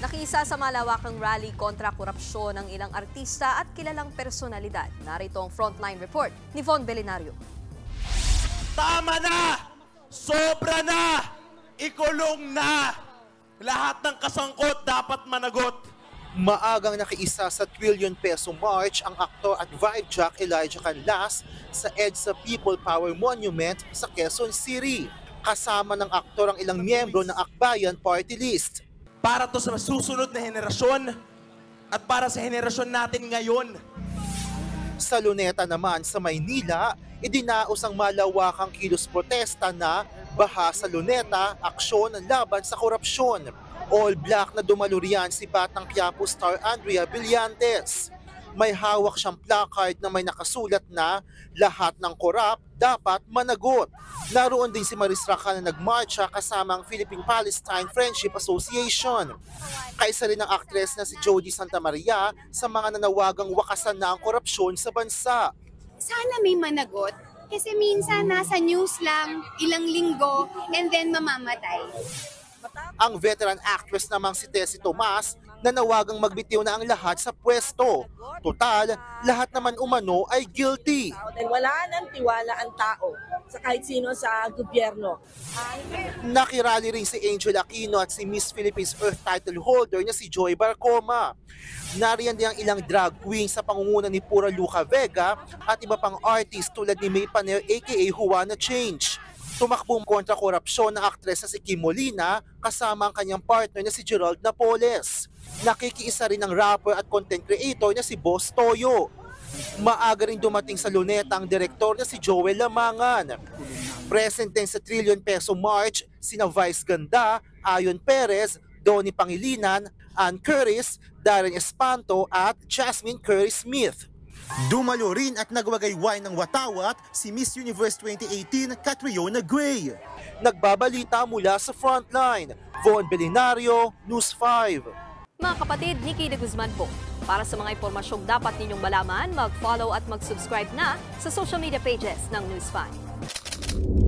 Nakiisa sa malawakang rally kontra korupsyon ng ilang artista at kilalang personalidad. Narito ang frontline report ni Von Belenario. Tama na! Sobra na! Ikulong na! Lahat ng kasangkot dapat managot. Maagang nakiisa sa trillion-peso march ang aktor at vibe jock Elijah Canlas sa EDSA People Power Monument sa Quezon City. Kasama ng aktor ang ilang miyembro ng Akbayan Party List. Para to sa susunod na henerasyon at para sa henerasyon natin ngayon. Sa Luneta naman sa Maynila, idinaos ang malawakang kilos protesta na Baha sa Luneta, aksyon laban sa korupsyon. All black na dumalurian si Batang Quiapo star Andrea Brillantes. May hawak siyang placard na may nakasulat na lahat ng korap dapat managot. Naroon din si Maris Racal na nagmarcha kasama ang Philippine-Palestine Friendship Association. Kaisa rin ang aktres na si Jody Santa Maria sa mga nanawagang wakasan na ang korupsyon sa bansa. Sana may managot kasi minsan nasa news lang, ilang linggo, and then mamamatay. Ang veteran actress namang si Tessie Tomas nanawagang magbitiw na ang lahat sa pwesto. Total, lahat naman umano ay guilty. Wala nang tiwala ang tao sa kahit sino sa gobyerno. Nakirali rin si Angel Aquino at si Miss Philippines Earth title holder na si Joy Barcoma. Nariyan din ang ilang drag queens sa pangunguna ni Pura Luca Vega at iba pang artist tulad ni May Paner aka Juana Change. Tumakbong kontra korupsyon ng aktres na si Kim Molina kasama ang kanyang partner na si Gerald Napoles. Nakikiisa rin ang rapper at content creator na si Boss Toyo. Maaga rin dumating sa Luneta ang direktor na si Joel Lamangan. Present din sa trillion-peso march sina Vice Ganda, Ayon Perez, Donnie Pangilinan, Ann Curtis, Darren Espanto at Jasmine Curry Smith. Dumalo rin at nagwagayway ng watawat si Miss Universe 2018 Catriona Gray. Nagbabalita mula sa Frontline, Von Belenario, News 5. Mga kapatid, Nikki de Guzman po. Para sa mga impormasyong dapat ninyong malaman, mag-follow at mag-subscribe na sa social media pages ng News 5.